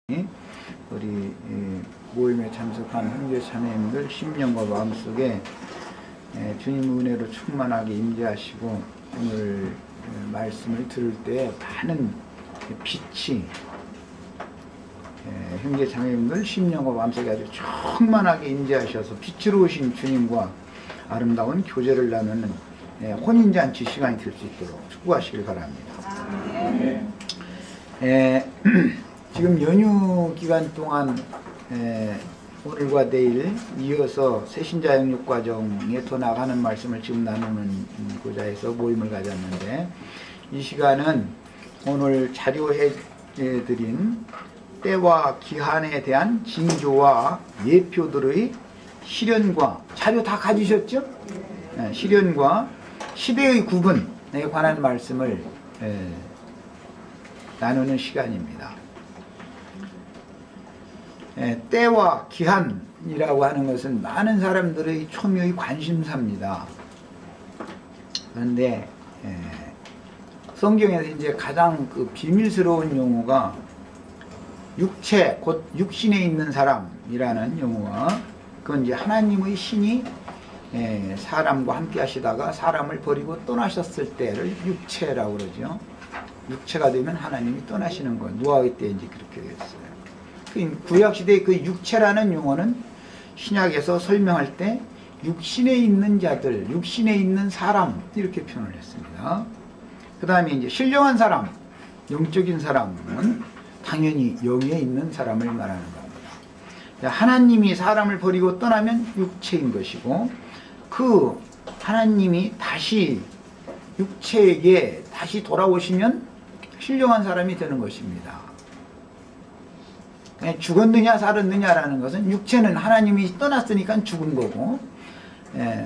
우리 모임에 참석한 형제 자매님들 심령과 마음속에 주님 은혜로 충만하게 임재하시고 오늘 말씀을 들을 때 많은 빛이 형제 자매님들 심령과 마음속에 아주 충만하게 임재하셔서 빛으로 오신 주님과 아름다운 교제를 나누는 혼인잔치 시간이 될 수 있도록 축복하시길 바랍니다. 지금 연휴 기간 동안 오늘과 내일 이어서 새신자 영육 과정에 더 나가는 말씀을 지금 나누고자 해서 모임을 가졌는데, 이 시간은 오늘 자료해 드린 때와 기한에 대한 징조와 예표들의 실현과, 자료 다 가지셨죠? 실현과 시대의 구분에 관한 말씀을 나누는 시간입니다. 때와 기한이라고 하는 것은 많은 사람들의 초미의 관심사입니다. 그런데 성경에서 이제 가장 그 비밀스러운 용어가 육체, 곧 육신에 있는 사람이라는 용어와, 그건 이제 하나님의 신이 사람과 함께 하시다가 사람을 버리고 떠나셨을 때를 육체라고 그러죠. 육체가 되면 하나님이 떠나시는 것, 노아의 때 이제 그렇게 됐어요. 구약시대의 그 육체라는 용어는 신약에서 설명할 때 육신에 있는 자들, 육신에 있는 사람, 이렇게 표현을 했습니다. 그 다음에 이제 신령한 사람, 영적인 사람은 당연히 영에 있는 사람을 말하는 겁니다. 하나님이 사람을 버리고 떠나면 육체인 것이고, 그 하나님이 다시 육체에게 다시 돌아오시면 신령한 사람이 되는 것입니다. 죽었느냐 살았느냐라는 것은, 육체는 하나님이 떠났으니까 죽은 거고,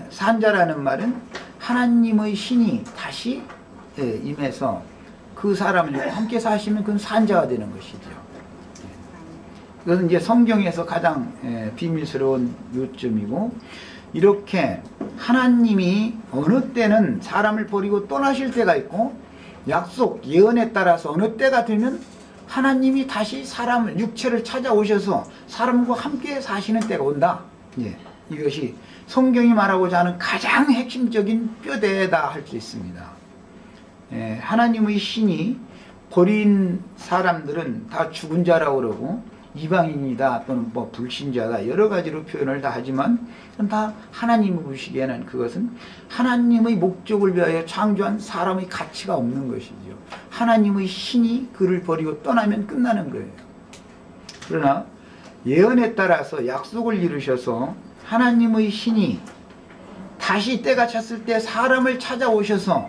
산자라는 말은 하나님의 신이 다시 임해서 그 사람을 함께 사시면 그건 산자가 되는 것이죠. 그것은 이제 성경에서 가장 비밀스러운 요점이고, 이렇게 하나님이 어느 때는 사람을 버리고 떠나실 때가 있고, 약속, 예언에 따라서 어느 때가 되면 하나님이 다시 사람을, 육체를 찾아오셔서 사람과 함께 사시는 때가 온다. 이것이 성경이 말하고자 하는 가장 핵심적인 뼈대다 할 수 있습니다. 하나님의 신이 버린 사람들은 다 죽은 자라고 그러고, 이방인이다 또는 뭐 불신자다 여러 가지로 표현을 다 하지만, 다 하나님이 보시기에는 그것은 하나님의 목적을 위하여 창조한 사람의 가치가 없는 것이죠. 하나님의 신이 그를 버리고 떠나면 끝나는 거예요. 그러나 예언에 따라서 약속을 이루셔서 하나님의 신이 다시 때가 찼을 때 사람을 찾아오셔서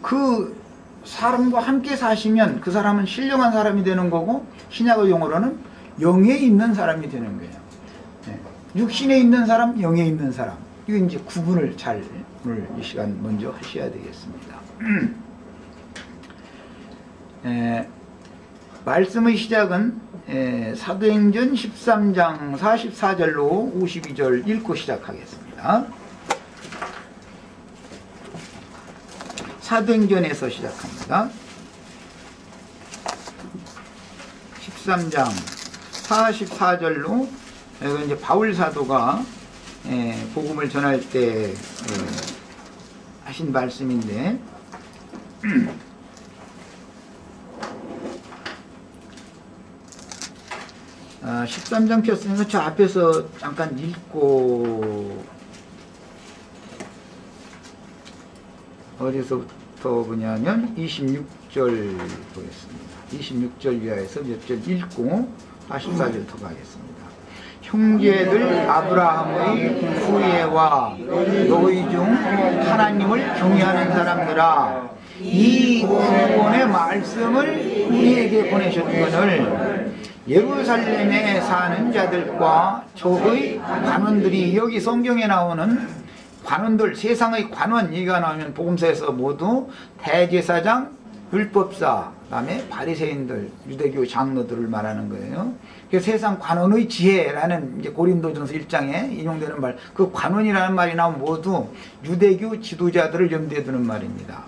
그 사람과 함께 사시면 그 사람은 신령한 사람이 되는 거고, 신약의 용어로는 영에 있는 사람이 되는 거예요. 육신에 있는 사람, 영에 있는 사람, 이거 이제 구분을 잘 오늘 이 시간 먼저 하셔야 되겠습니다. 말씀의 시작은 사도행전 13장 44절로 52절 읽고 시작하겠습니다. 사도행전에서 시작합니다. 13장 44절로, 이건 이제 바울 사도가 복음을 전할 때 하신 말씀인데, 13장 폈으니까 저 앞에서 잠깐 읽고, 어디서부터 보냐면 26절 보겠습니다. 26절 이하에서 몇 절 읽고 44절부터 가겠습니다. 형제들, 아브라함의 후예와 너희 중 하나님을 경외하는 사람들아, 이 구원의 말씀을 우리에게 보내셨거늘 예루살렘에 사는 자들과 저의 관원들이, 여기 성경에 나오는 관원들, 세상의 관원 얘기가 나오면 복음서에서 모두 대제사장, 율법사, 그다음에 바리새인들, 유대교 장로들을 말하는 거예요. 그 세상 관원의 지혜라는 이제 고린도전서 1장에 인용되는 말, 그 관원이라는 말이 나오면 모두 유대교 지도자들을 염두에 두는 말입니다.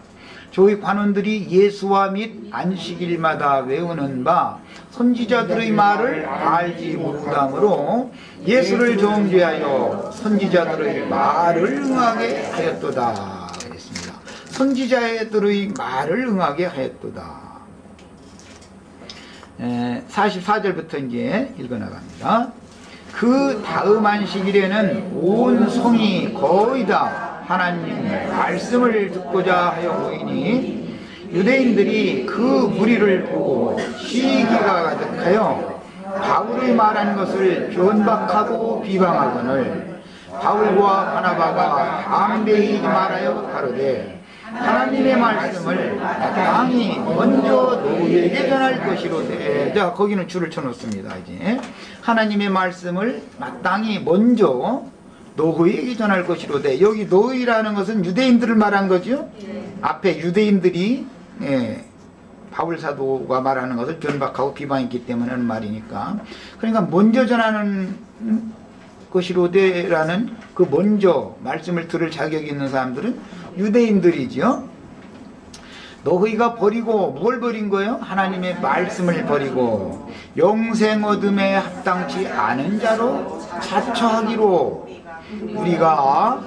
저희 관원들이 예수와 및 안식일마다 외우는 바 선지자들의 말을 알지 못하므로 예수를 정죄하여 선지자들의 말을 응하게 하였도다. 그랬습니다. 선지자들의 말을 응하게 하였도다. 44절부터 이제 읽어나갑니다. 그 다음 안식일에는 온 성이 거의 다 하나님 말씀을 듣고자 하여 모이니 유대인들이 그 무리를 보고 시기가 가득하여 바울이 말한 것을 변박하고 비방하거늘 바울과 바나바가 담대히 말하여 가로되 하나님의 말씀을 마땅히 먼저 너희에게 전할 것이로되. 자, 거기는 줄을 쳐놓습니다. 이제 하나님의 말씀을 마땅히 먼저 너희에게 전할 것이로되. 여기 너희라는 것은 유대인들을 말한 거죠. 앞에 유대인들이 바울 사도가 말하는 것을 변박하고 비방했기 때문에 하는 말이니까. 그러니까 먼저 전하는 것이로되라는 그 먼저 말씀을 들을 자격이 있는 사람들은 유대인들이죠. 너희가 버리고 뭘 버린 거예요? 하나님의 말씀을 버리고 영생 얻음에 합당치 않은 자로 자처하기로 우리가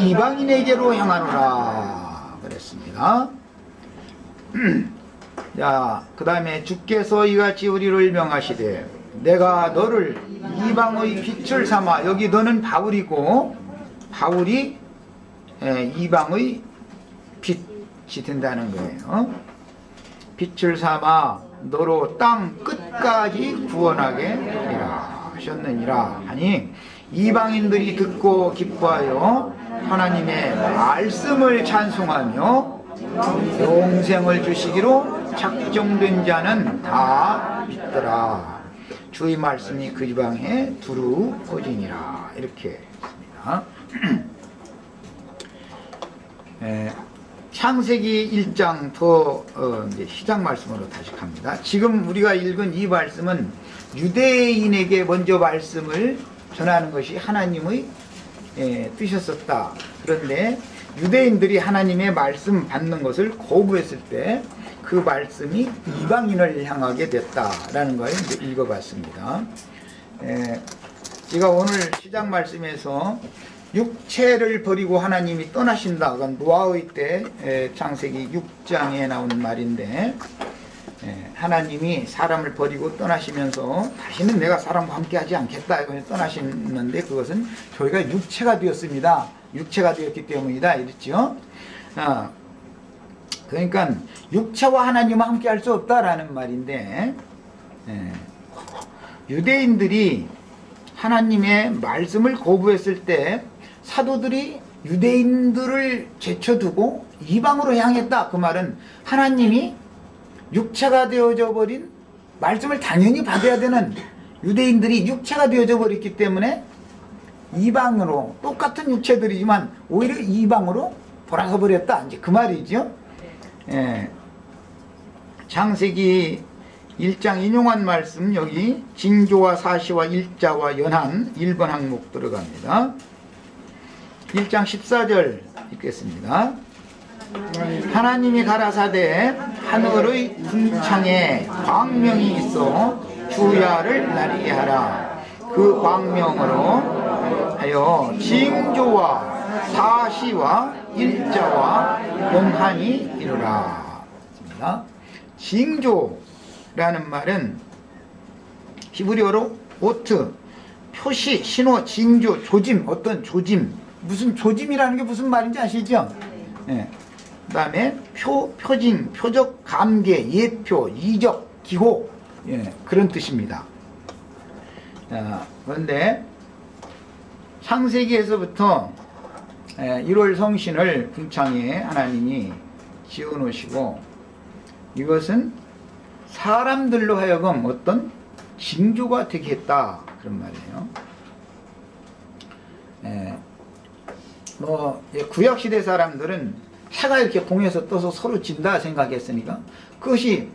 이방인에게로 향하노라 그랬습니다. 자, 그 다음에 주께서 이같이 우리를 명하시되 내가 너를 이방의 빛을 삼아. 여기 너는 바울이고 바울이 이방의 빛이 된다는 거예요. 빛을 삼아 너로 땅 끝까지 구원하게 하리라 하셨느니라 하니 이방인들이 듣고 기뻐하여 하나님의 말씀을 찬송하며 영생을 주시기로 작정된 자는 다 믿더라. 주의 말씀이 그 지방에 두루 퍼지니라. 이렇게 했습니다. 창세기 1장 더 이제 시작 말씀으로 다시 갑니다. 지금 우리가 읽은 이 말씀은 유대인에게 먼저 말씀을 전하는 것이 하나님의 뜻이었었다. 그런데 유대인들이 하나님의 말씀 받는 것을 거부했을 때 그 말씀이 이방인을 향하게 됐다라는 걸 이제 읽어봤습니다. 제가 오늘 시작 말씀에서 육체를 버리고 하나님이 떠나신다. 그건 노아의 때 창세기 6장에 나오는 말인데 하나님이 사람을 버리고 떠나시면서 다시는 내가 사람과 함께하지 않겠다 이거 떠나시는데 그것은 저희가 육체가 되었습니다. 육체가 되었기 때문이다 이랬죠. 그러니까 육체와 하나님은 함께할 수 없다라는 말인데 유대인들이 하나님의 말씀을 거부했을 때 사도들이 유대인들을 제쳐두고 이방으로 향했다. 그 말은 하나님이 육체가 되어져 버린 말씀을 당연히 받아야 되는 유대인들이 육체가 되어져 버렸기 때문에 이방으로 똑같은 육체들이지만 오히려 이방으로 돌아가 버렸다. 이제 그 말이죠. 창세기 1장 인용한 말씀 여기 징조와 사시와 일자와 연한 1번 항목 들어갑니다. 1장 14절 읽겠습니다. 하나님이 가라사대 하늘의 궁창에 광명이 있어 주야를 나리게 하라. 그 광명으로 하여 징조와 사시와 일자와 연한이 이루라. 징조라는 말은 히브리어로 오트, 표시, 신호, 징조, 조짐, 어떤 조짐, 무슨 조짐이라는 게 무슨 말인지 아시죠? 그 다음에 표징, 표적, 감개, 예표, 이적, 기호, 그런 뜻입니다. 그런데 창세기에서부터 1월 성신을 궁창에 하나님이 지어놓으시고 이것은 사람들로 하여금 어떤 징조가 되게 했다 그런 말이에요. 구약시대 사람들은 해가 이렇게 공에서 떠서 서로 진다 생각했으니까 그것이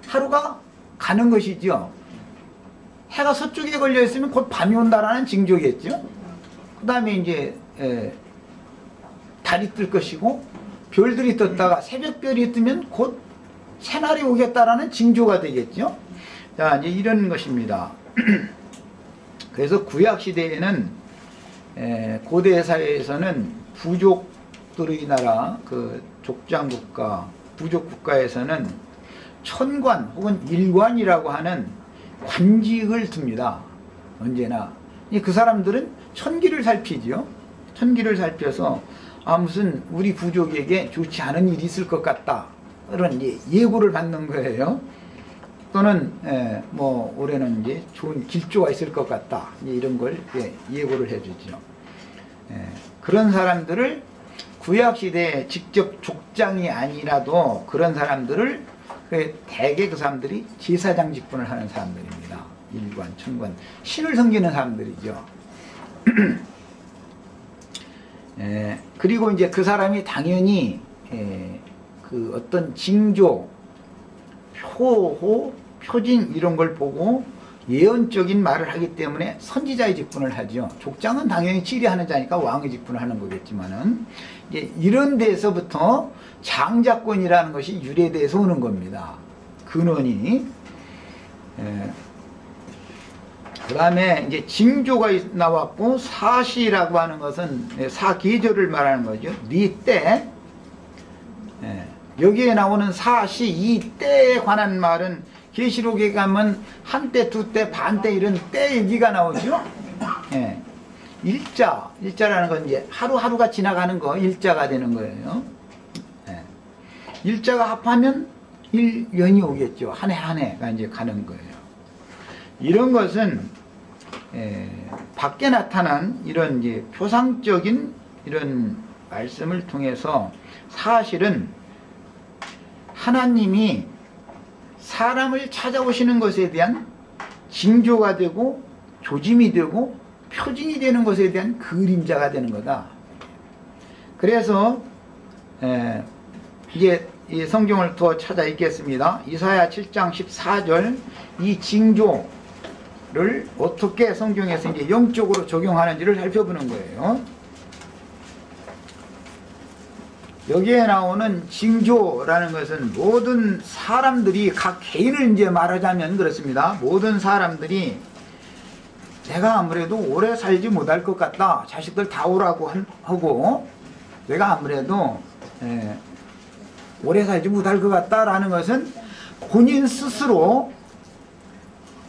하루가 가는 것이죠. 해가 서쪽에 걸려 있으면 곧 밤이 온다라는 징조겠죠. 그 다음에 이제 달이 뜰 것이고 별들이 떴다가 새벽별이 뜨면 곧 새날이 오겠다라는 징조가 되겠죠. 자, 이제 이런 것입니다. 그래서 구약 시대에는 고대 사회에서는 부족들의 나라, 그 족장 국가, 부족 국가에서는 천관 혹은 일관이라고 하는 관직을 둡니다. 언제나 그 사람들은 천기를 살피지요. 천기를 살펴서 무슨 우리 부족에게 좋지 않은 일이 있을 것 같다, 그런 예고를 받는 거예요. 또는 뭐 올해는 이제 좋은 길조가 있을 것 같다, 이런 걸 예고를 해주죠. 그런 사람들을 구약 시대에 직접 족장이 아니라도 그런 사람들을 대개 그 사람들이 제사장 직분을 하는 사람들입니다. 일관, 천관, 신을 섬기는 사람들이죠. 그리고 이제 그 사람이 당연히 그 어떤 징조, 표호, 표징 이런 걸 보고 예언적인 말을 하기 때문에 선지자의 직분을 하죠. 족장은 당연히 치리하는 자니까 왕의 직분을 하는 거겠지만은 이제 이런 데서부터 장자권이라는 것이 유래돼서 오는 겁니다. 근원이. 그 다음에 이제 징조가 나왔고, 사시라고 하는 것은 사계절을 말하는 거죠. 네 때. 여기에 나오는 사시, 이 때에 관한 말은 계시록에 가면 한때, 두때, 반때 이런 때 얘기가 나오죠. 일자라는 건 이제 하루하루가 지나가는 거, 일자가 되는 거예요. 일자가 합하면 1년이 오겠죠. 한 해 한 해가 이제 가는 거예요. 이런 것은 밖에 나타난 이런 이제 표상적인 이런 말씀을 통해서 사실은 하나님이 사람을 찾아오시는 것에 대한 징조가 되고 조짐이 되고 표징이 되는 것에 대한 그림자가 되는 거다. 그래서 이제 이 성경을 더 찾아 읽겠습니다. 이사야 7장 14절, 이 징조를 어떻게 성경에서 이제 영적으로 적용하는지를 살펴보는 거예요. 여기에 나오는 징조라는 것은 모든 사람들이, 각 개인을 이제 말하자면 그렇습니다. 모든 사람들이 내가 아무래도 오래 살지 못할 것 같다, 자식들 다 오라고 하고 내가 아무래도 오래 살지 못할 것 같다라는 것은 본인 스스로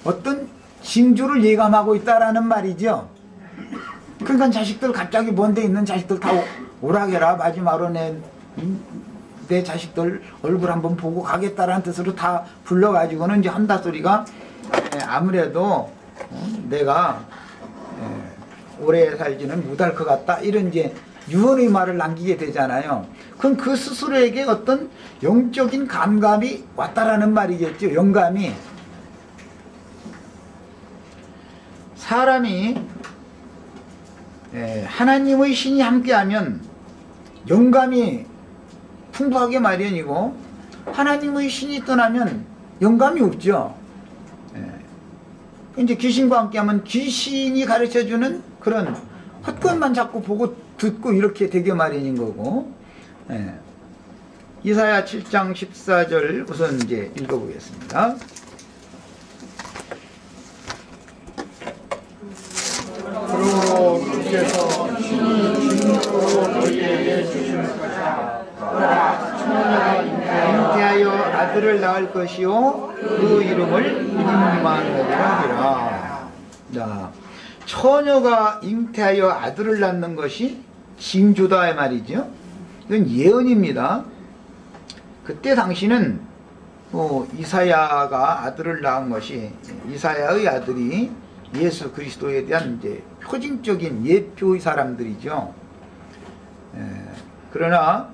어떤 징조를 예감하고 있다라는 말이죠. 그러니까 자식들 갑자기 먼데 있는 자식들 다 오라게라, 마지막으로 내 자식들 얼굴 한번 보고 가겠다라는 뜻으로 다 불러가지고는 이제 한다 소리가, 아무래도 내가 오래 살지는 못할 것 같다, 이런 이제 유언의 말을 남기게 되잖아요. 그럼 그 스스로에게 어떤 영적인 감감이 왔다라는 말이겠죠. 영감이. 사람이 하나님의 신이 함께하면 영감이 풍부하게 마련이고, 하나님의 신이 떠나면 영감이 없죠. 이제 귀신과 함께하면 귀신이 가르쳐주는 그런 헛것만 자꾸 보고 듣고 이렇게 되게 마련인 거고. 이사야 7장 14절 우선 이제 읽어보겠습니다. 그러므로 주께서 친히 징조로 너희에게 주실 것이라. 처녀가 잉태하여 아들을 낳을 것이요 그 이름을 임마누엘이라 하리라. 자, 처녀가 잉태하여 아들을 낳는 것이 징조다 말이죠. 이건 예언입니다. 그때 당시는 이사야가 아들을 낳은 것이, 이사야의 아들이 예수 그리스도에 대한 이제 표징적인 예표의 사람들이죠. 그러나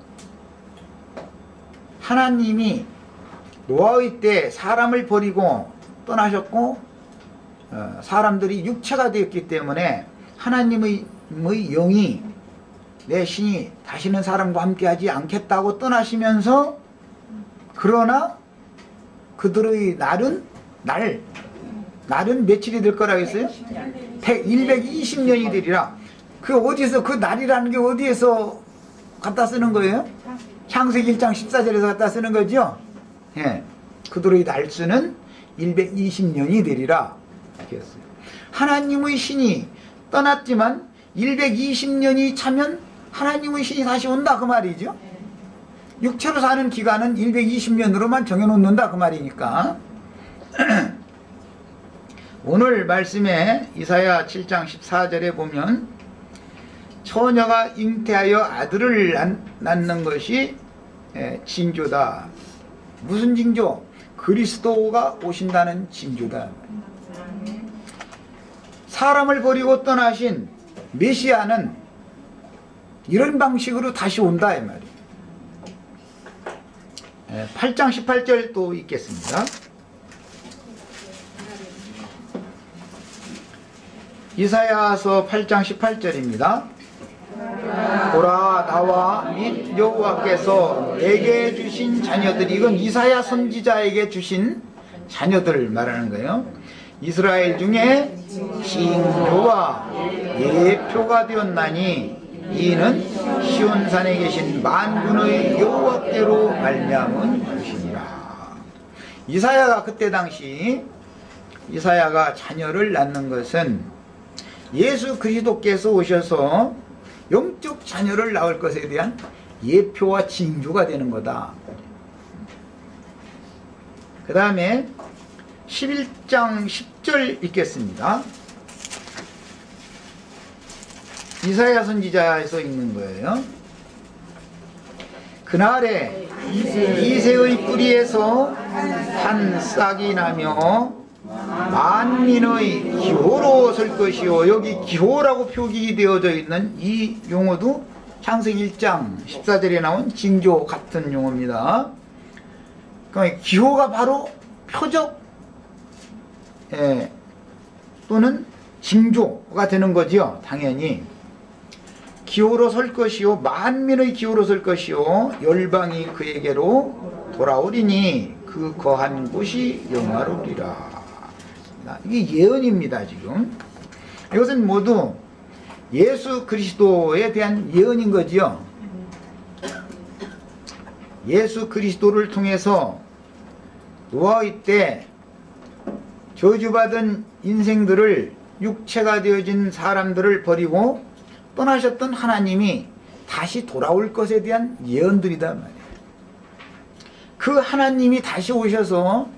하나님이 노아의 때 사람을 버리고 떠나셨고, 사람들이 육체가 되었기 때문에 하나님의 영이, 내 신이 다시는 사람과 함께하지 않겠다고 떠나시면서, 그러나 그들의 날은 며칠이 될 거라고 했어요? 120년이 되리라. 그 어디서, 그 날이라는 게 어디에서 갖다 쓰는 거예요? 창세기 1장 14절에서 갖다 쓰는 거죠? 예. 그들의 날수는 120년이 되리라. 이렇게 했어요. 하나님의 신이 떠났지만 120년이 차면 하나님의 신이 다시 온다 그 말이죠. 육체로 사는 기간은 120년으로만 정해놓는다 그 말이니까. 오늘 말씀에 이사야 7장 14절에 보면 처녀가 잉태하여 아들을 낳는 것이 징조다. 무슨 징조? 그리스도가 오신다는 징조다. 사람을 버리고 떠나신 메시아는 이런 방식으로 다시 온다 이 말이에요. 8장 18절 또 읽겠습니다. 이사야서 8장 18절입니다. 보라 나와 및 여호와께서 내게 주신 자녀들이, 이건 이사야 선지자에게 주신 자녀들을 말하는 거예요. 이스라엘 중에 징조와 예표가 되었나니 이는 시온산에 계신 만군의 여호와께로 말미암은 것이니라. 이사야가 그때 당시 이사야가 자녀를 낳는 것은 예수 그리스도께서 오셔서 영적 자녀를 낳을 것에 대한 예표와 징조가 되는 거다. 그 다음에 11장 10절 읽겠습니다. 이사야 선지자에서 읽는 거예요. 그날에 이새의 뿌리에서 한 싹이 나며 만민의 기호로 설 것이요. 여기 기호라고 표기되어져 있는 이 용어도 창세기 1장 14절에 나온 징조 같은 용어입니다. 그러니까 기호가 바로 표적 또는 징조가 되는 거지요. 당연히 기호로 설 것이요 만민의 기호로 설 것이요 열방이 그에게로 돌아오리니 그 거한 곳이 영화로우리라. 이게 예언입니다. 지금 이것은 모두 예수 그리스도에 대한 예언인 거지요. 예수 그리스도를 통해서 노아의 때 저주받은 인생들을, 육체가 되어진 사람들을 버리고 떠나셨던 하나님이 다시 돌아올 것에 대한 예언들이다 말이에요. 그 하나님이 다시 오셔서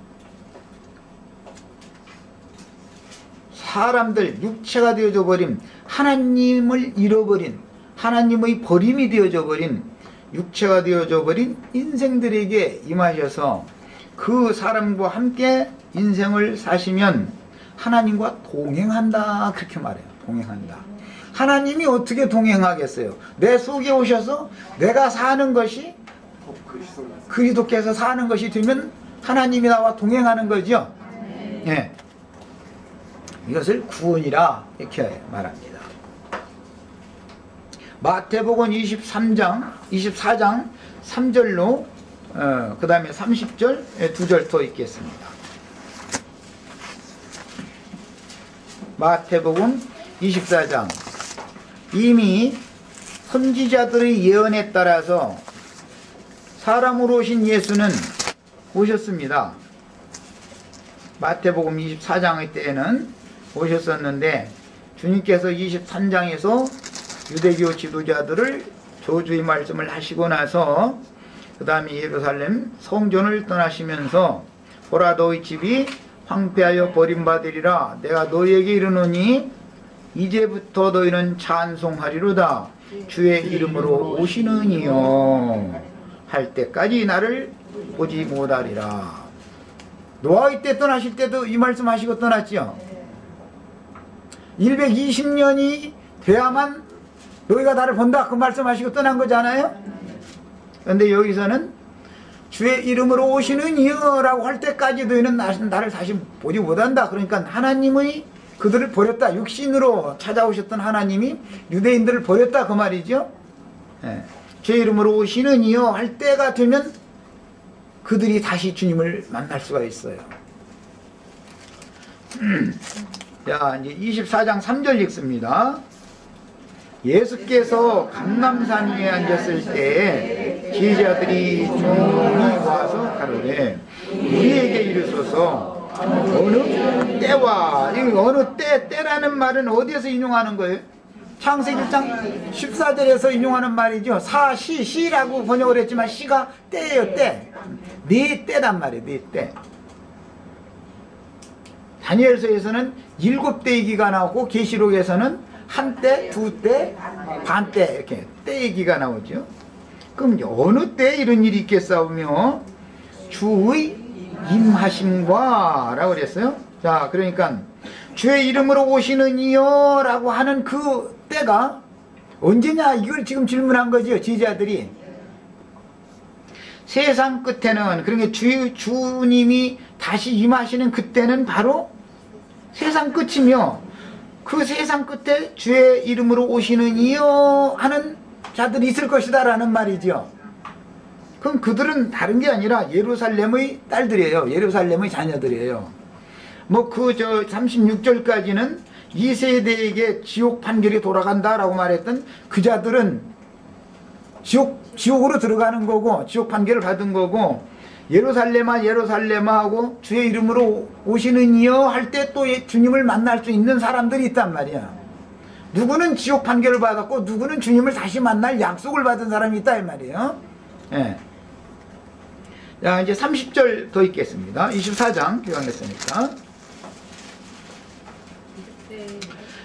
사람들, 육체가 되어져 버린, 하나님을 잃어버린, 하나님의 버림이 되어져 버린, 육체가 되어져 버린 인생들에게 임하셔서 그 사람과 함께 인생을 사시면 하나님과 동행한다, 그렇게 말해요. 동행한다. 하나님이 어떻게 동행하겠어요? 내 속에 오셔서 내가 사는 것이 그리스도께서 사는 것이 되면 하나님이 나와 동행하는 거죠. 예. 이것을 구원이라 이렇게 말합니다. 마태복음 24장 3절로 그 다음에 30절 2절 더 읽겠습니다. 마태복음 24장. 이미 선지자들의 예언에 따라서 사람으로 오신 예수는 오셨습니다. 마태복음 24장의 때에는 오셨었는데 주님께서 23장에서 유대교 지도자들을 저주의 말씀을 하시고 나서 그 다음에 예루살렘 성전을 떠나시면서 보라 너희 집이 황폐하여 버림받으리라. 내가 너희에게 이르노니 이제부터 너희는 찬송하리로다. 주의 이름으로 오시는 이여 할 때까지 나를 보지 못하리라. 노아의 때 떠나실 때도 이 말씀 하시고 떠났지요. 120년이 돼야만 너희가 나를 본다 그 말씀 하시고 떠난 거잖아요. 그런데 여기서는 주의 이름으로 오시는 이여라고 할 때까지 너희는 나를 다시 보지 못한다. 그러니까 하나님의 그들을 버렸다. 육신으로 찾아오셨던 하나님이 유대인들을 버렸다 그 말이죠. 예. 주의 이름으로 오시는 이여 할 때가 되면 그들이 다시 주님을 만날 수가 있어요. 자, 이제 24장 3절 읽습니다. 예수께서 감람산 위에 앉았을 때 제자들이 조용히 와서 가로되 우리에게 이르소서 어느 때와, 이 어느 때라는 말은 어디에서 인용하는 거예요? 창세기 1장 14절에서 인용하는 말이죠. 시라고 번역을 했지만 시가 때예요. 때. 네 때란 말이에요. 네 때. 다니엘서에서는 7때 얘기가 나오고 계시록에서는 한때, 두때, 반때 이렇게 때 얘기가 나오죠. 그럼 어느 때 이런 일이 있겠사오며 주의 임하심과 라고 그랬어요. 자, 그러니까 주의 이름으로 오시는 이여 라고 하는 그 때가 언제냐, 이걸 지금 질문한 거죠. 제자들이. 세상 끝에는, 그러니까 주님이 다시 임하시는 그때는 바로 세상 끝이며, 그 세상 끝에 주의 이름으로 오시는 이여 하는 자들이 있을 것이다 라는 말이죠. 그럼 그들은 다른 게 아니라 예루살렘의 딸들이에요. 예루살렘의 자녀들이에요. 뭐 36절까지는 이 세대에게 지옥 판결이 돌아간다라고 말했던 그 자들은 지옥으로 들어가는 거고, 지옥 판결을 받은 거고, 예루살렘아 예루살렘아 하고 주의 이름으로 오시는 이여 할 때 또 주님을 만날 수 있는 사람들이 있단 말이야. 누구는 지옥 판결을 받았고 누구는 주님을 다시 만날 약속을 받은 사람이 있다 이 말이에요. 예. 자, 이제 30절 더 읽겠습니다. 24장 교환했으니까.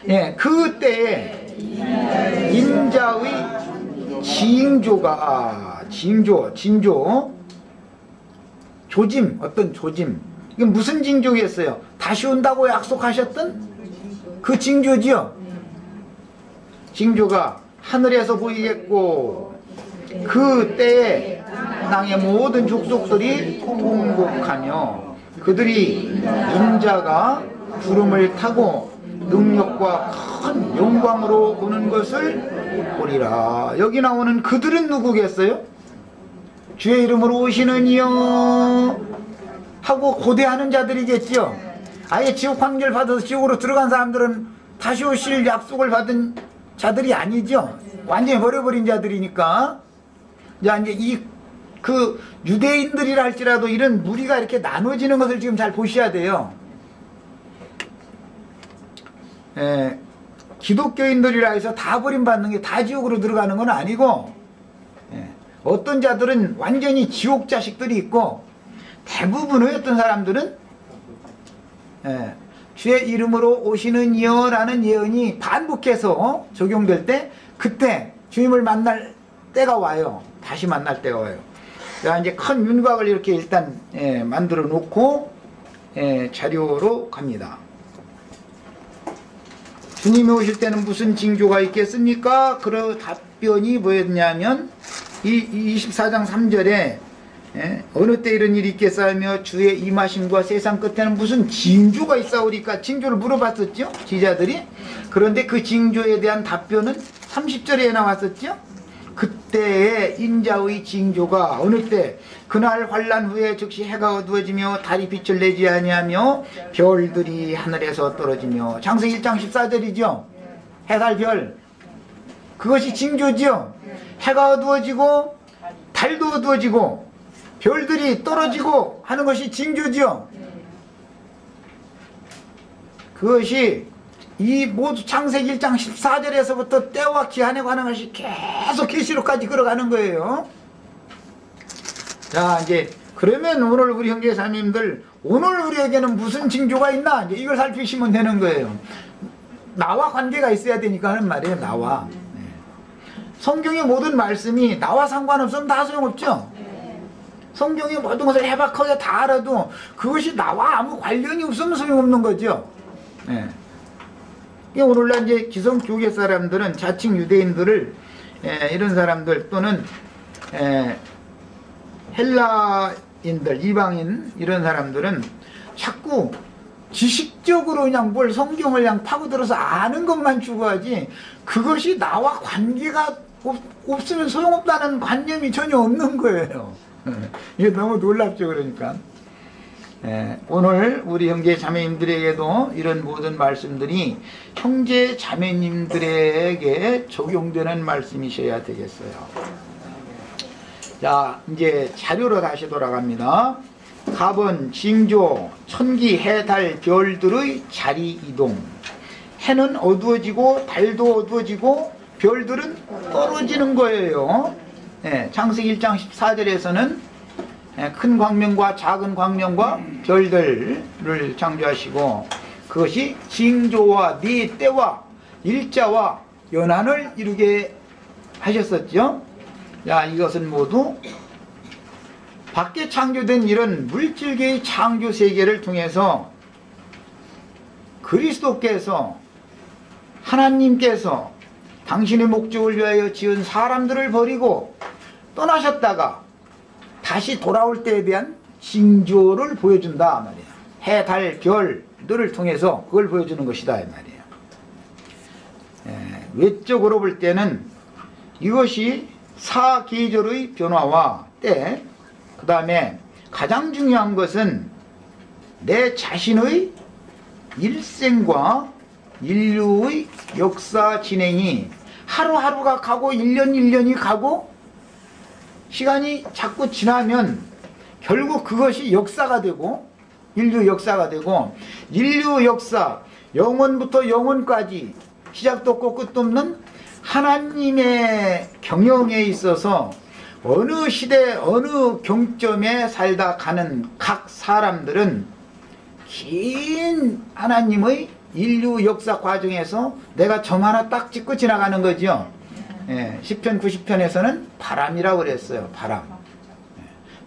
예, 그때에 인자의 징조, 조짐, 어떤 조짐. 이게 무슨 징조겠어요? 다시 온다고 약속하셨던 그 징조지요. 징조가 하늘에서 보이겠고, 그 때에 땅의 모든 족속들이 통곡하며 그들이 인자가 구름을 타고 능력과 큰 영광으로 오는 것을 보리라. 여기 나오는 그들은 누구겠어요? 주의 이름으로 오시는 이여 하고 고대하는 자들이겠지요. 아예 지옥 판결 받아서 지옥으로 들어간 사람들은 다시 오실 약속을 받은 자들이 아니죠. 완전히 버려버린 자들이니까. 자, 이제 그 유대인들이라 할지라도 이런 무리가 이렇게 나눠지는 것을 지금 잘 보셔야 돼요. 기독교인들이라 해서 다 버림받는 게 다 지옥으로 들어가는 건 아니고, 어떤 자들은 완전히 지옥 자식들이 있고, 대부분의 어떤 사람들은 주의 이름으로 오시는 이여라는 예언이 반복해서 적용될 때 그때 주님을 만날 때가 와요. 다시 만날 때가 와요. 자, 이제 큰 윤곽을 이렇게 일단 만들어 놓고 자료로 갑니다. 주님이 오실 때는 무슨 징조가 있겠습니까? 그 답변이 뭐였냐면 이 24장 3절에 어느 때 이런 일이 있겠사오며 주의 임하심과 세상 끝에는 무슨 징조가 있사오리까? 징조를 물어봤었죠, 제자들이. 그런데 그 징조에 대한 답변은 30절에 나왔었죠. 그때의 인자의 징조가 어느 때? 그날 환난 후에 즉시 해가 어두워지며 달이 빛을 내지 아니하며 별들이 하늘에서 떨어지며. 창세기 1장 14절이죠. 해달 별, 그것이 징조지요. 해가 어두워지고 달도 어두워지고 별들이 떨어지고 하는 것이 징조지요. 그것이 이 모두 창세기 1장 14절에서부터 때와 기한에 관한 것이 계속 계시록까지 걸어가는 거예요. 자, 이제 그러면 오늘 우리 형제자매님들, 오늘 우리에게는 무슨 징조가 있나? 이제 이걸 살피시면 되는 거예요. 나와 관계가 있어야 되니까 하는 말이에요. 나와. 성경의 모든 말씀이 나와 상관없으면 다 소용없죠. 성경의 모든 것을 해박하게 다 알아도 그것이 나와 아무 관련이 없으면 소용없는 거죠. 오늘날 이제 기성 교계 사람들은 자칭 유대인들을 이런 사람들 또는 헬라인들, 이방인 이런 사람들은 자꾸 지식적으로 그냥 뭘 성경을 그냥 파고들어서 아는 것만 추구하지 그것이 나와 관계가 없으면 소용없다는 관념이 전혀 없는 거예요. 이게 너무 놀랍죠. 그러니까 오늘 우리 형제 자매님들에게도 이런 모든 말씀들이 형제 자매님들에게 적용되는 말씀이셔야 되겠어요. 자, 이제 자료로 다시 돌아갑니다. 갑은 징조, 천기, 해, 달, 별들의 자리 이동. 해는 어두워지고 달도 어두워지고 별들은 떨어지는 거예요. 창세기 1장 14절에서는 큰 광명과 작은 광명과 별들을 창조하시고 그것이 징조와 네 때와 일자와 연한을 이루게 하셨었죠. 자, 이것은 모두 밖에 창조된 이런 물질계의 창조 세계를 통해서 그리스도께서 하나님께서 당신의 목적을 위하여 지은 사람들을 버리고 떠나셨다가 다시 돌아올 때에 대한 징조를 보여준다 말이야. 해, 달, 별들을 통해서 그걸 보여주는 것이다 이 말이야. 외적으로 볼 때는 이것이 사계절의 변화와 때, 그 다음에 가장 중요한 것은 내 자신의 일생과 인류의 역사 진행이 하루하루가 가고 1년 1년이 가고 시간이 자꾸 지나면 결국 그것이 역사가 되고 인류 역사가 되고 인류 역사 영원부터 영원까지 시작도 없고 끝도 없는 하나님의 경영에 있어서 어느 시대 어느 경점에 살다 가는 각 사람들은 긴 하나님의 인류 역사 과정에서 내가 점 하나 딱 찍고 지나가는 거죠. 시편 90편에서는 바람이라고 그랬어요. 바람.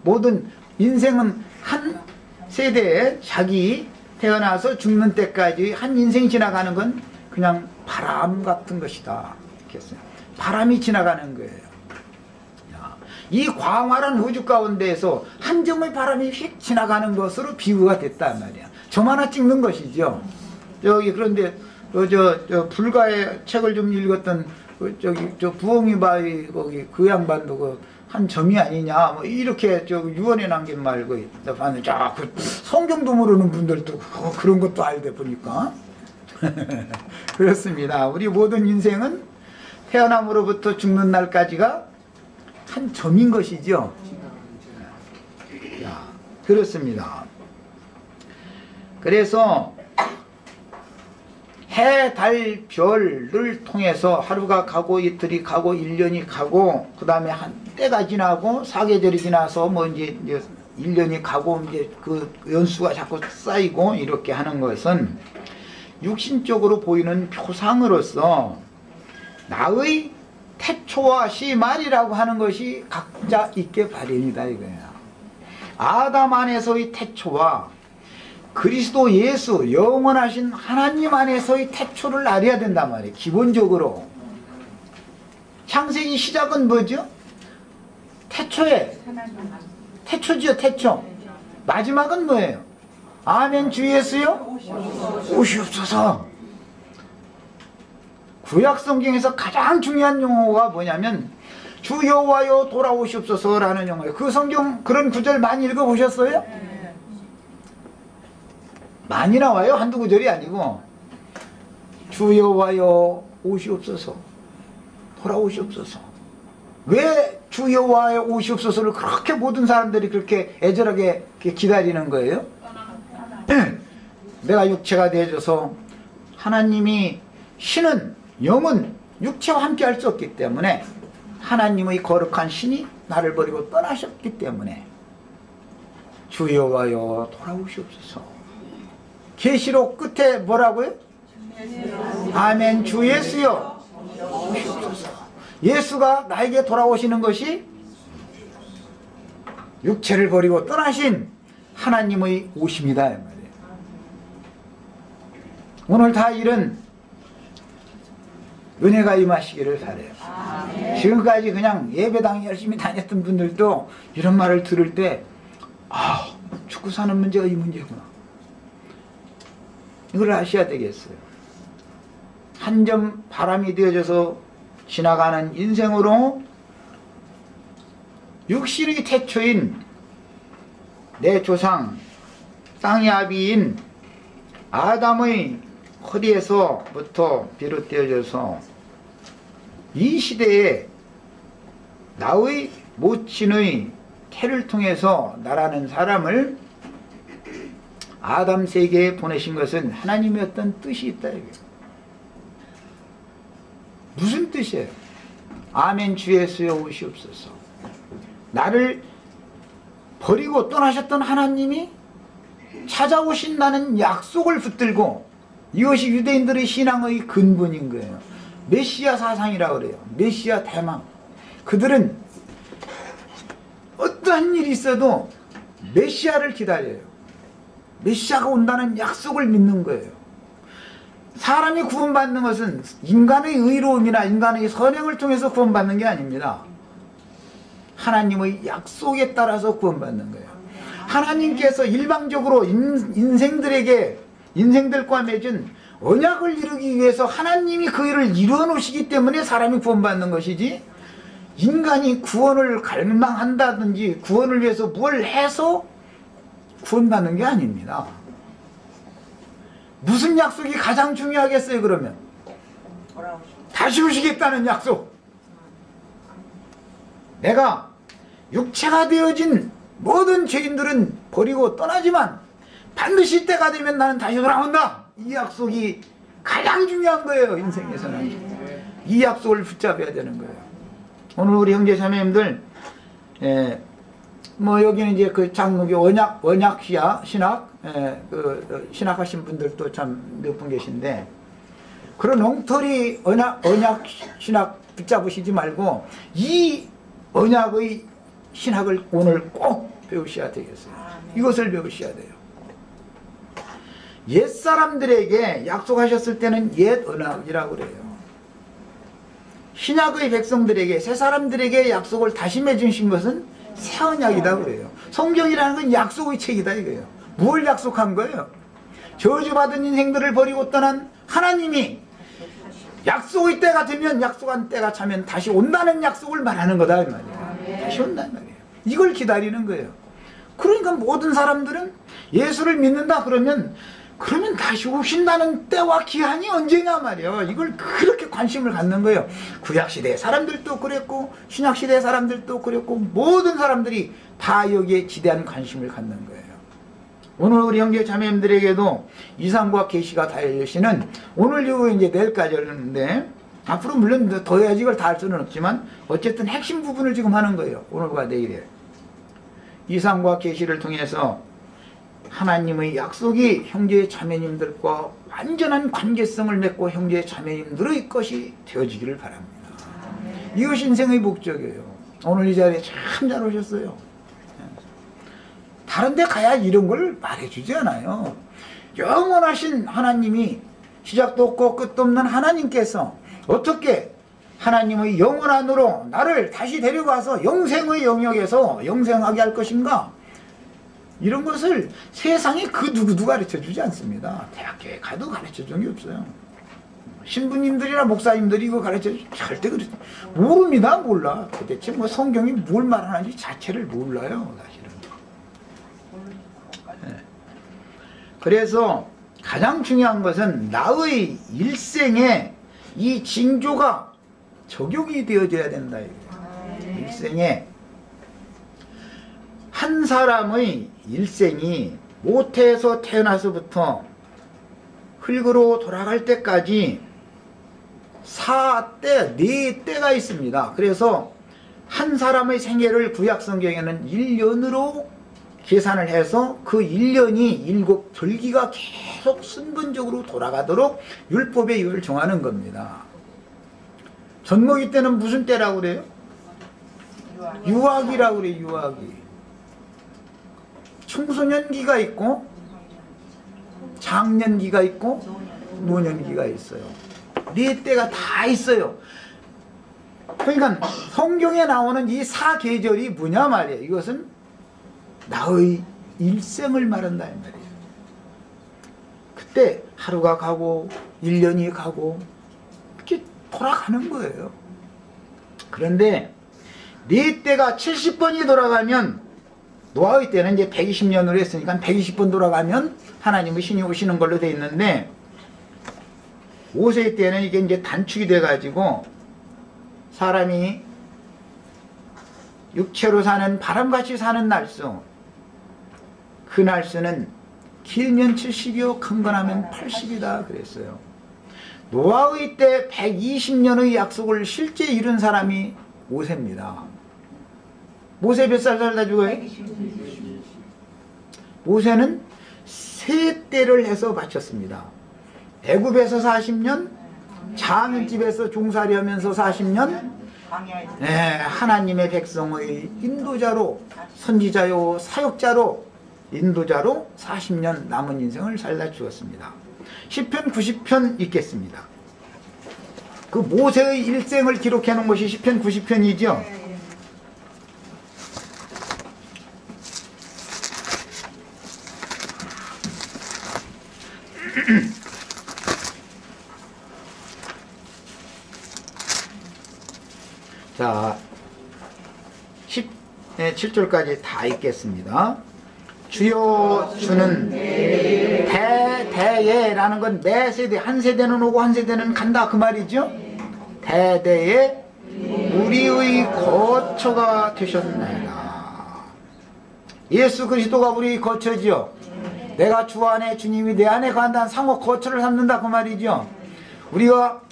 모든 인생은 한 세대에 자기 태어나서 죽는 때까지 한 인생 지나가는 건 그냥 바람 같은 것이다. 이렇게 했어요. 바람이 지나가는 거예요. 이 광활한 우주 가운데에서 한 점의 바람이 휙 지나가는 것으로 비유가 됐단 말이야. 점 하나 찍는 것이죠. 그런데 저 불가의 책을 좀 읽었던 저 부엉이바위 거기 그 양반도 한 점이 아니냐 뭐 이렇게 유언해 남긴 말고 봤는데 그 성경도 모르는 분들도 그런 것도 알다 보니까 그렇습니다. 우리 모든 인생은 태어남으로부터 죽는 날까지가 한 점인 것이죠. 그렇습니다. 그래서 해, 달, 별을 통해서 하루가 가고 이틀이 가고 1년이 가고 그 다음에 한 때가 지나고 사계절이 지나서 뭐 이제 1년이 가고 이제 그 연수가 자꾸 쌓이고 이렇게 하는 것은 육신적으로 보이는 표상으로서 나의 태초와 시말이라고 하는 것이 각자 있게 발현이다 이거예요. 아담 안에서의 태초와 그리스도 예수 영원하신 하나님 안에서의 태초를 알아야 된단 말이에요. 기본적으로 창세기 시작은 뭐죠? 태초죠. 태초. 마지막은 뭐예요? 아멘 주 예수여 오시옵소서. 구약 성경에서 가장 중요한 용어가 뭐냐면 주 여호와여 돌아오시옵소서라는 용어예요. 그 성경 그런 구절 많이 읽어보셨어요? 많이 나와요. 한두 구절이 아니고 주 여호와여 오시옵소서 돌아오시옵소서. 왜 주 여호와여 오시옵소서를 그렇게 모든 사람들이 그렇게 애절하게 기다리는 거예요? 내가 육체가 되어져서 하나님이 신은 영은 육체와 함께 할 수 없기 때문에 하나님의 거룩한 신이 나를 버리고 떠나셨기 때문에 주 여호와여 돌아오시옵소서. 계시록 끝에 뭐라고요? 아멘 주 예수여 오시옵소서. 예수가 나에게 돌아오시는 것이 육체를 버리고 떠나신 하나님의 오심이다 이 말이에요. 오늘 다 이런 은혜가 임하시기를 바라요. 지금까지 그냥 예배당 열심히 다녔던 분들도 이런 말을 들을 때 죽고 사는 문제가 이 문제구나. 이걸 아셔야 되겠어요. 한 점 바람이 되어져서 지나가는 인생으로 육신의 태초인 내 조상 땅의 아비인 아담의 허리에서부터 비롯되어져서 이 시대에 나의 모친의 태를 통해서 나라는 사람을 아담 세계에 보내신 것은 하나님의 어떤 뜻이 있다 이거예요. 무슨 뜻이에요? 아멘 주 예수여 오시옵소서. 나를 버리고 떠나셨던 하나님이 찾아오신다는 약속을 붙들고, 이것이 유대인들의 신앙의 근본인 거예요. 메시아 사상이라고 그래요. 메시아 대망. 그들은 어떠한 일이 있어도 메시아를 기다려요. 메시아가 온다는 약속을 믿는 거예요. 사람이 구원받는 것은 인간의 의로움이나 인간의 선행을 통해서 구원받는 게 아닙니다. 하나님의 약속에 따라서 구원받는 거예요. 하나님께서 일방적으로 인생들과 맺은 언약을 이루기 위해서 하나님이 그 일을 이루어 놓으시기 때문에 사람이 구원받는 것이지, 인간이 구원을 갈망한다든지 구원을 위해서 뭘 해서 구원받는 게 아닙니다. 무슨 약속이 가장 중요하겠어요? 그러면 다시 오시겠다는 약속. 내가 육체가 되어진 모든 죄인들은 버리고 떠나지만 반드시 때가 되면 나는 다시 돌아온다. 이 약속이 가장 중요한 거예요. 인생에서는 이 약속을 붙잡아야 되는 거예요. 오늘 우리 형제 자매님들, 뭐 여기는 이제 그 장로교 언약 신학, 신학하신 분들도 참 몇 분 계신데, 그런 엉터리 언약 신학 붙잡으시지 말고 이 언약의 신학을 오늘 꼭 배우셔야 되겠어요. 이것을 배우셔야 돼요. 옛 사람들에게 약속하셨을 때는 옛 언약이라고 그래요. 신약의 백성들에게, 새 사람들에게 약속을 다시 맺으신 것은 새 언약이다 그래요. 성경이라는 건 약속의 책이다 이거예요. 뭘 약속한 거예요? 저주받은 인생들을 버리고 떠난 하나님이 약속의 때가 되면, 약속한 때가 차면 다시 온다는 약속을 말하는 거다 이 말이에요. 다시 온다는 말이에요. 이걸 기다리는 거예요. 그러니까 모든 사람들은 예수를 믿는다 그러면 다시 오신다는 때와 기한이 언제냐 말이에요. 이걸 그렇게 관심을 갖는 거예요. 구약시대 사람들도 그랬고 신약시대 사람들도 그랬고 모든 사람들이 다 여기에 지대한 관심을 갖는 거예요. 오늘 우리 형제 자매님들에게도 이상과 계시가 다 열리시는, 오늘 이후 이제 내일까지 열렸는데 앞으로 물론 더 해야지 이걸 다 할 수는 없지만 어쨌든 핵심 부분을 지금 하는 거예요. 오늘과 내일에 이상과 계시를 통해서 하나님의 약속이 형제 자매님들과 완전한 관계성을 맺고 형제 자매님들의 것이 되어지기를 바랍니다. 이것이 인생의 목적이에요. 오늘 이 자리에 참 잘 오셨어요. 다른 데 가야 이런 걸 말해주지 않아요. 영원하신 하나님이, 시작도 없고 끝도 없는 하나님께서 어떻게 하나님의 영원한으로 나를 다시 데려가서 영생의 영역에서 영생하게 할 것인가, 이런 것을 세상에 그 누구도 가르쳐주지 않습니다. 대학교에 가도 가르쳐준 게 없어요. 신부님들이나 목사님들이 이거 가르쳐주지 절대 그렇지 모릅니다. 몰라. 도대체 뭐 성경이 뭘 말하는지 자체를 몰라요. 사실은. 네. 그래서 가장 중요한 것은 나의 일생에 이 징조가 적용이 되어져야 된다. 일생에 한 사람의 일생이 모태에서 태어나서부터 흙으로 돌아갈 때까지 4때, 4때가 있습니다. 그래서 한 사람의 생애를 구약성경에는 1년으로 계산을 해서 그 1년이 7절기가 계속 순번적으로 돌아가도록 율법에 이걸 정하는 겁니다. 젖먹이 때는 무슨 때라고 그래요? 유아기라고 그래요. 유아기. 청소년기가 있고 장년기가 있고 노년기가 있어요. 4때가 다 있어요. 그러니까 성경에 나오는 이 4계절이 뭐냐 말이에요. 이것은 나의 일생을 말한다 이 말이에요. 그때 하루가 가고 1년이 가고 이렇게 돌아가는 거예요. 그런데 4때가 70번이 돌아가면 노아의 때는 이제 120년으로 했으니까 120번 돌아가면 하나님의 신이 오시는 걸로 돼 있는데, 모세의 때는 이게 이제 단축이 돼 가지고 사람이 육체로 사는, 바람같이 사는 날수, 그 날수는 길면 70이요 강건하면 80이다 그랬어요. 노아의 때 120년의 약속을 실제 이룬 사람이 모세입니다. 모세 몇 살 살다 죽어요? 모세는 세 때를 해서 바쳤습니다. 애굽에서 40년, 장인집에서 종살이 하면서 40년, 하나님의 백성의 인도자로, 선지자요 사역자로, 인도자로 40년 남은 인생을 살다 죽었습니다. 시편 90편 읽겠습니다. 그 모세의 일생을 기록해 놓은 것이 시편 90편이죠. 자, 7절까지 다 읽겠습니다. 주여 주는 대대에라는 건 매 세대, 한 세대는 오고 한 세대는 간다 그 말이죠. 대대에 우리의 거처가 되셨나이다. 예수 그리스도가 우리의 거처지요. 내가 주 안에, 주님이 내 안에 거한다는 상호 거처를 삼는다 그 말이죠. 우리가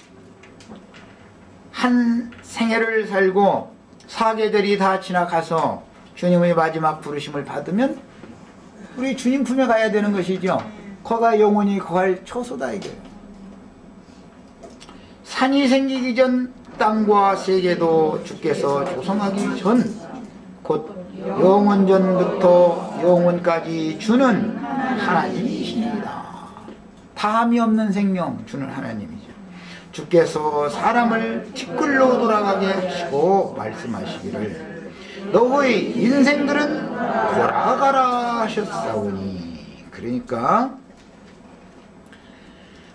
한 생애를 살고 사계절이 다 지나가서 주님의 마지막 부르심을 받으면 우리 주님 품에 가야 되는 것이죠. 거가 영원히 거할 처소다 이거예요. 산이 생기기 전 땅과 세계도 주께서 조성하기 전 곧 영원전부터 영원까지 주는 하나님이십니다. 다함이 없는 생명 주는 하나님이죠. 주께서 사람을 티끌로 돌아가게 하시고 말씀하시기를 너의 인생들은 돌아가라 하셨사오니. 그러니까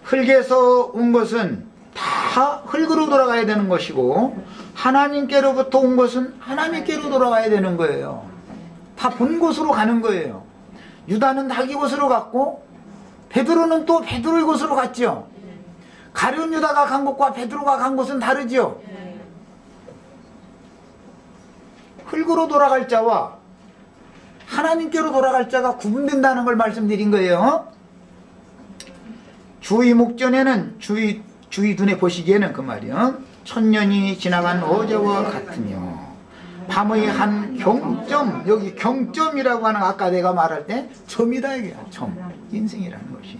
흙에서 온 것은 다 흙으로 돌아가야 되는 것이고 하나님께로부터 온 것은 하나님께로 돌아가야 되는 거예요. 다 본 곳으로 가는 거예요. 유다는 자기 곳으로 갔고 베드로는 또 베드로의 곳으로 갔죠. 가룟 유다가 간 곳과 베드로가 간 곳은 다르죠. 흙으로 돌아갈 자와 하나님께로 돌아갈 자가 구분된다는 걸 말씀드린 거예요. 주의 목전에는 주의 눈에 보시기에는 그 말이요, 천년이 지나간 어제와 같으며 밤의 한 경점, 여기 경점이라고 하는, 아까 내가 말할 때 점이다 이게 점, 인생이라는 것이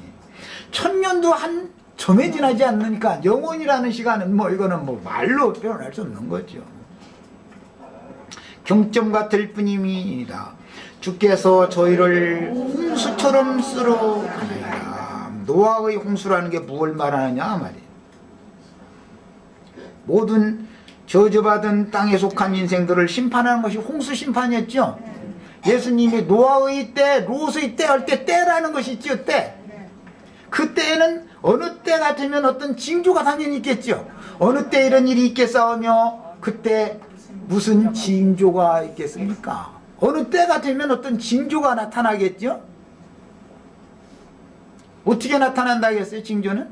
천년도 한 점에 지나지 않으니까 영원이라는 시간은 뭐 이거는 뭐 말로 표현할 수 없는 거죠. 경점 같을 뿐임이니라. 주께서 저희를 홍수처럼 쓸어 가나이다. 노아의 홍수라는 게 무엇을 말하느냐 말이에요. 모든 저주받은 땅에 속한 인생들을 심판하는 것이 홍수 심판이었죠. 예수님이 노아의 때, 롯의 때 할 때 때라는 것이 있죠. 때. 그 때에는 어느 때 같으면 어떤 징조가 당연히 있겠죠. 어느 때 이런 일이 있겠사오며 그때 무슨 징조가 있겠습니까? 어느 때 같으면 어떤 징조가 나타나겠죠. 어떻게 나타난다겠어요? 징조는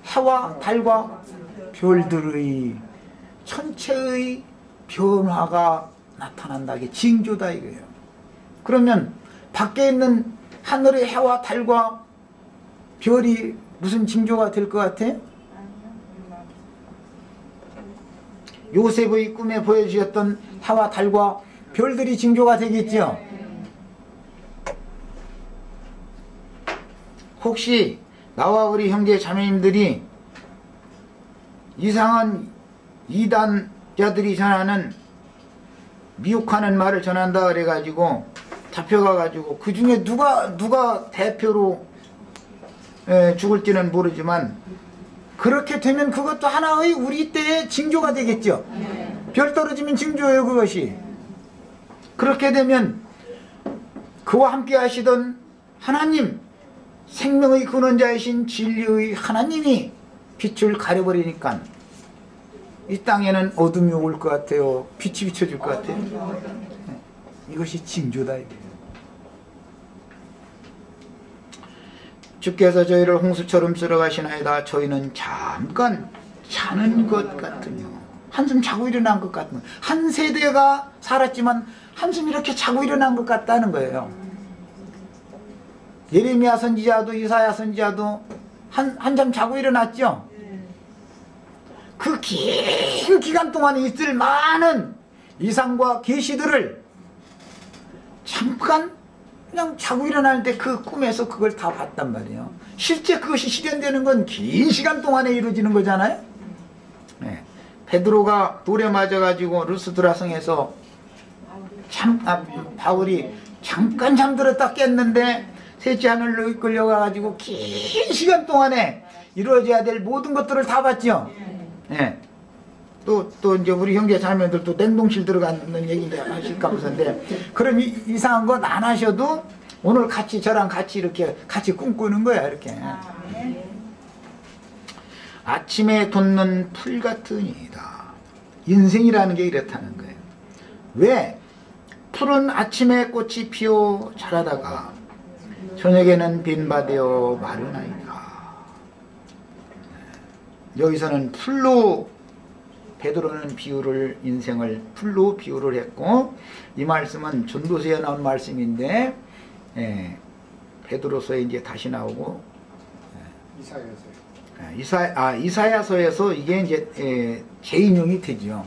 해와 달과 별들의 천체의 변화가 나타난다. 이게 징조다 이거예요. 그러면 밖에 있는 하늘의 해와 달과 별이 무슨 징조가 될 것 같아요? 요셉의 꿈에 보여주셨던 해와 달과 별들이 징조가 되겠죠. 혹시 나와 우리 형제 자매님들이 이상한 이단자들이 전하는 미혹하는 말을 전한다 그래가지고 잡혀가가지고 그 중에 누가 대표로 죽을지는 모르지만 그렇게 되면 그것도 하나의 우리 때의 징조가 되겠죠. 별 떨어지면 징조예요 그것이. 그렇게 되면 그와 함께 하시던 하나님, 생명의 근원자이신 진리의 하나님이 빛을 가려버리니까 이 땅에는 어둠이 올 것 같아요. 빛이 비춰질 것 같아요. 이것이 징조다 이거예요. 주께서 저희를 홍수처럼 쓸어가시나이다. 저희는 잠깐 자는 것 같으며 한숨 자고 일어난 것 같은 거예요. 한 세대가 살았지만 한숨 이렇게 자고 일어난 것 같다는 거예요. 예레미야 선지자도 이사야 선지자도 한잠 자고 일어났죠. 그 긴 기간 동안에 있을 많은 이상과 계시들을 잠깐 그냥 자고 일어날 때 그 꿈에서 그걸 다 봤단 말이에요. 실제 그것이 실현되는 건 긴 시간 동안에 이루어지는 거잖아요. 네. 베드로가 돌에 맞아가지고 루스드라 성에서 바울이 잠깐 잠들었다 깼는데 셋째 하늘로 이끌려가가지고 긴 시간 동안에 이루어져야 될 모든 것들을 다 봤죠. 네. 또 이제 우리 형제 자매들 또 냉동실 들어가는 얘기 하실까 보는데 그럼 이상한 건 안 하셔도 오늘 같이 저랑 같이 이렇게 같이 꿈꾸는 거야 이렇게. 아침에 돋는 풀 같으니이다. 인생이라는 게 이렇다는 거예요. 왜? 풀은 아침에 꽃이 피어 자라다가 저녁에는 빈바되어 마르나이다. 여기서는 풀로 베드로는 인생을 풀로 비유를 했고 이 말씀은 전도서에 나온 말씀인데 베드로서에 이제 다시 나오고 이사야서에서 이게 이제 재인용이 되죠.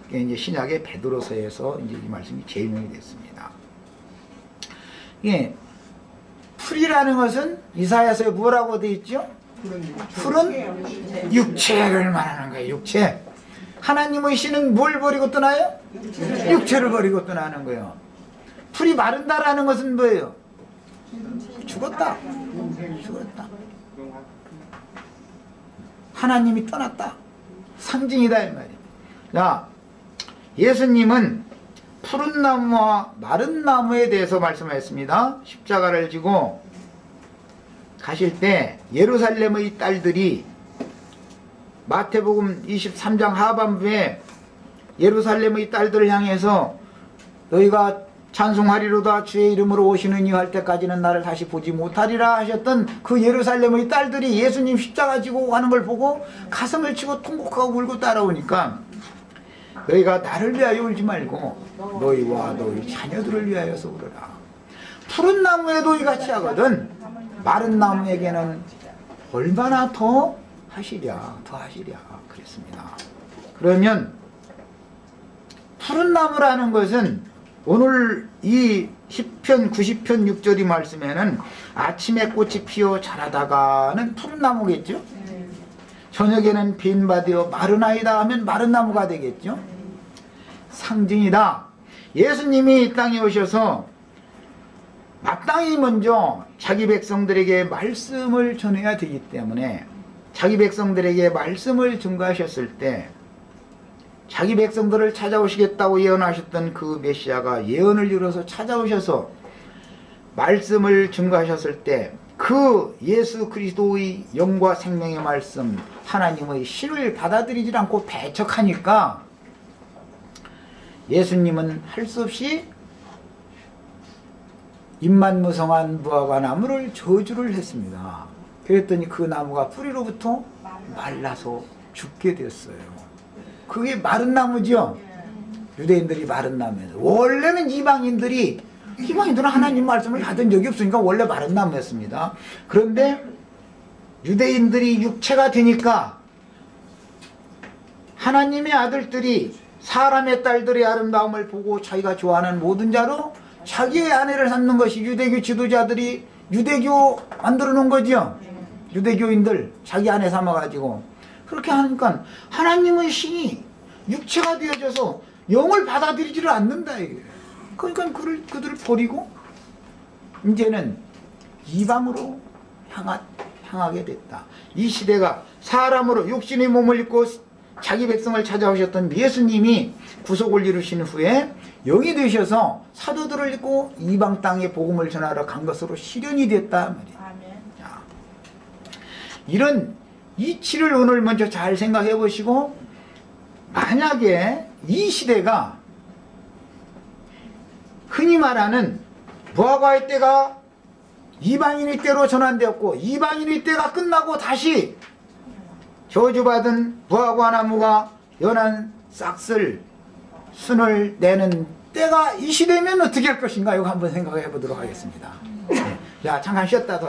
이게 이제 신약의 베드로서에서 이제 이 말씀이 재인용이 됐습니다. 예, 풀이라는 것은 이사야서에 뭐라고 되어 있죠? 풀은 육체를 말하는 거예요. 육체. 하나님의 신은 뭘 버리고 떠나요? 육체를 버리고 떠나는 거예요. 풀이 마른다라는 것은 뭐예요? 죽었다. 죽었다. 하나님이 떠났다. 상징이다 이 말이에요. 자, 예수님은 푸른 나무와 마른 나무에 대해서 말씀하셨습니다. 십자가를 지고 가실 때 예루살렘의 딸들이 마태복음 23장 하반부에 예루살렘의 딸들을 향해서 너희가 찬송하리로다 주의 이름으로 오시는 이 할 때까지는 나를 다시 보지 못하리라 하셨던 그 예루살렘의 딸들이 예수님 십자가 지고 가는 걸 보고 가슴을 치고 통곡하고 울고 따라오니까 너희가 나를 위하여 울지 말고 너희와 너희 자녀들을 위하여서 울어라. 푸른 나무에 너희 같이 하거든 마른 나무에게는 얼마나 더 하시랴 그랬습니다. 그러면 푸른 나무라는 것은 오늘 이 10편 90편 6절이 말씀에는 아침에 꽃이 피어 자라다가는 푸른 나무겠죠. 저녁에는 빈바되어 마르나이다 하면 마른 나무가 되겠죠. 상징이다. 예수님이 이 땅에 오셔서 마땅히 먼저 자기 백성들에게 말씀을 전해야 되기 때문에 자기 백성들에게 말씀을 증거하셨을 때 자기 백성들을 찾아오시겠다고 예언하셨던 그 메시아가 예언을 이뤄서 찾아오셔서 말씀을 증거하셨을 때 그 예수 그리스도의 영과 생명의 말씀 하나님의 신을 받아들이지 않고 배척하니까 예수님은 할 수 없이 입만무성한 무화과 나무를 저주를 했습니다. 그랬더니 그 나무가 뿌리로부터 말라서 죽게 됐어요. 그게 마른 나무죠. 유대인들이 마른 나무예요. 원래는 이방인들은 하나님 말씀을 받은 적이 없으니까 원래 마른 나무였습니다. 그런데 유대인들이 육체가 되니까 하나님의 아들들이 사람의 딸들의 아름다움을 보고 자기가 좋아하는 모든 자로 자기의 아내를 삼는 것이 유대교 지도자들이 유대교 만들어 놓은 거죠. 유대교인들 자기 아내 삼아가지고 그렇게 하니까 하나님의 신이 육체가 되어져서 영을 받아들이지를 않는다 이거예요. 그러니까 그들을 버리고 이제는 이방으로 향하게 됐다. 이 시대가 사람으로 육신의 몸을 입고 자기 백성을 찾아오셨던 예수님이 구속을 이루신 후에 영이 되셔서 사도들을 입고 이방 땅에 복음을 전하러 간 것으로 실현이 됐다 말이에요. 자, 이런 이치를 오늘 먼저 잘 생각해 보시고 만약에 이 시대가 흔히 말하는 부하과의 때가 이방인의 때로 전환되었고 이방인의 때가 끝나고 다시 저주받은 부하과 나무가 연한 싹쓸 순을 내는 때가 이 시대면 어떻게 할 것인가 이거 한번 생각해 보도록 하겠습니다. 자 잠깐 쉬었다가